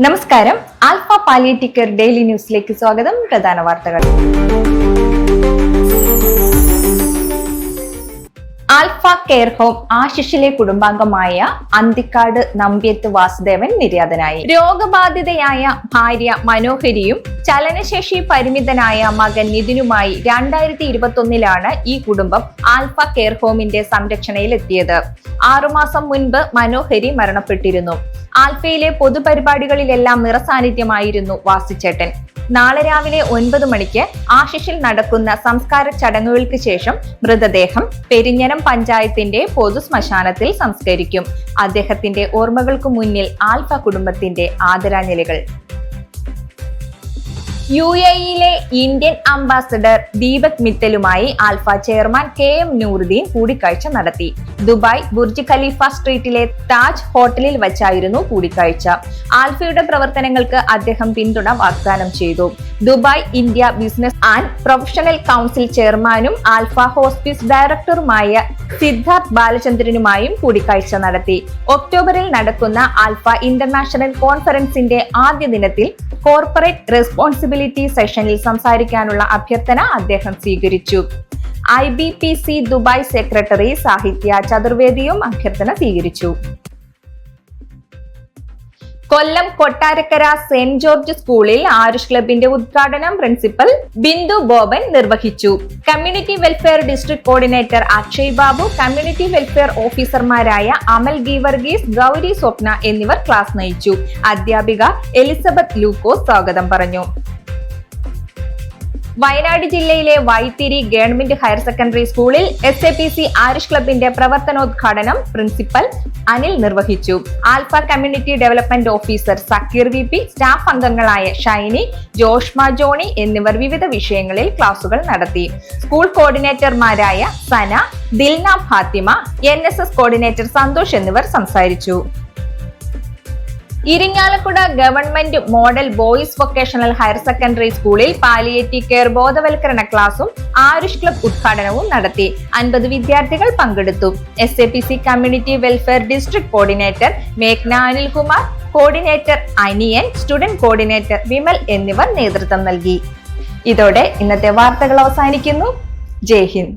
നമസ്കാരം. Alpha palliative care daily ന്യൂസിലേക്ക് സ്വാഗതം. പ്രധാന വാർത്തകൾ. ആൽഫ കെയർ ഹോം ആശിഷിലെ കുടുംബാംഗമായ അന്തിക്കാട് നമ്പ്യത്ത് വാസുദേവൻ നിര്യാതനായി. രോഗബാധിതയായ ഭാര്യ മനോഹരിയും ചലനശേഷി പരിമിതനായ മകൻ നിതിനുമായി 2021 ഈ കുടുംബം ആൽഫ കെയർ ഹോമിന്റെ സംരക്ഷണയിലെത്തിയത്. 6 മാസം മുൻപ് മനോഹരി മരണപ്പെട്ടിരുന്നു. ആൽഫയിലെ പൊതുപരിപാടികളിലെല്ലാം നിറസാന്നിധ്യമായിരുന്നു വാസിച്ചേട്ടൻ. നാളെ രാവിലെ 9 മണിക്ക് ആശിഷിൽ നടക്കുന്ന സംസ്കാര ചടങ്ങുകൾക്ക് ശേഷം മൃതദേഹം പെരിഞ്ഞനം പഞ്ചായത്തിന്റെ പൊതു ശ്മശാനത്തിൽ സംസ്കരിക്കും. അദ്ദേഹത്തിന്റെ ഓർമ്മകൾക്ക് മുന്നിൽ ആൽഫ കുടുംബത്തിന്റെ ആദരാഞ്ജലികൾ. UAE-യിലെ ഇന്ത്യൻ അംബാസഡർ ദീപക് മിത്തലുമായി ആൽഫ ചെയർമാൻ KM നൂറുദ്ദീൻ കൂടിക്കാഴ്ച നടത്തി. ദുബായ് ബുർജ് ഖലീഫ സ്ട്രീറ്റിലെ താജ് ഹോട്ടലിൽ വച്ചായിരുന്നു കൂടിക്കാഴ്ച. ആൽഫയുടെ പ്രവർത്തനങ്ങൾക്ക് അദ്ദേഹം പിന്തുണ വാഗ്ദാനം ചെയ്തു. Dubai India business and professional council ചെയർമാനും ആൽഫ ഹോസ്പിസ് ഡയറക്ടറുമായ സിദ്ധാർത്ഥ് ബാലചന്ദ്രനുമായും കൂടിക്കാഴ്ച നടത്തി. ഒക്ടോബറിൽ നടക്കുന്ന ആൽഫ ഇന്റർനാഷണൽ കോൺഫറൻസിന്റെ ആദ്യ ദിനത്തിൽ കോർപ്പറേറ്റ് റെസ്പോൺസിബിലിറ്റി സെഷനിൽ സംസാരിക്കാനുള്ള അഭ്യർത്ഥന അദ്ദേഹം സ്വീകരിച്ചു. IBPC ദുബായ് സെക്രട്ടറി സാഹിത്യ ചതുർവേദിയും അഭ്യർത്ഥന സ്വീകരിച്ചു. കൊല്ലം കൊട്ടാരക്കര സെന്റ് ജോർജ് സ്കൂളിൽ ആരുഷ് ക്ലബിന്റെ ഉദ്ഘാടനം പ്രിൻസിപ്പൽ ബിന്ദു ബോബൻ നിർവഹിച്ചു. Community welfare district coordinator Akshay Babu, community welfare ഓഫീസർമാരായ അമൽ ഗീവർഗീസ്, ഗൗരി സ്വപ്ന എന്നിവർ ക്ലാസ് നയിച്ചു. അധ്യാപിക എലിസബത്ത് ലൂക്കോസ് സ്വാഗതം പറഞ്ഞു. വയനാട് ജില്ലയിലെ വൈത്തിരി ഗവൺമെന്റ് ഹയർ സെക്കൻഡറി സ്കൂളിൽ SAPC ആരുഷ് ക്ലബിന്റെ പ്രവർത്തനോദ്ഘാടനം പ്രിൻസിപ്പൽ അനിൽ നിർവഹിച്ചു. Alpha community development officer Zakir VP, staff അംഗങ്ങളായ ഷൈനി, ജോഷ്മ ജോണി എന്നിവർ വിവിധ വിഷയങ്ങളിൽ ക്ലാസുകൾ നടത്തി. സ്കൂൾ കോർഡിനേറ്റർമാരായ സന, ദിൽന ഫാത്തിമ, NSS കോർഡിനേറ്റർ സന്തോഷ് എന്നിവർ സംസാരിച്ചു. Irinjalakuda government model boys vocational higher secondary സ്കൂളിൽ പാലിയേറ്റീവ് കെയർ ബോധവൽക്കരണ ക്ലാസും ആരുഷ് ക്ലബ് ഉദ്ഘാടനവും നടത്തി. 50 വിദ്യാർത്ഥികൾ പങ്കെടുത്തു. SAPC community welfare district coordinator മേഘ്ന Anilkumar, coordinator Aniyan, student coordinator Vimal എന്നിവർ നേതൃത്വം നൽകി. ഇതോടെ ഇന്നത്തെ വാർത്തകൾ അവസാനിക്കുന്നു. ജയ് ഹിന്ദ്.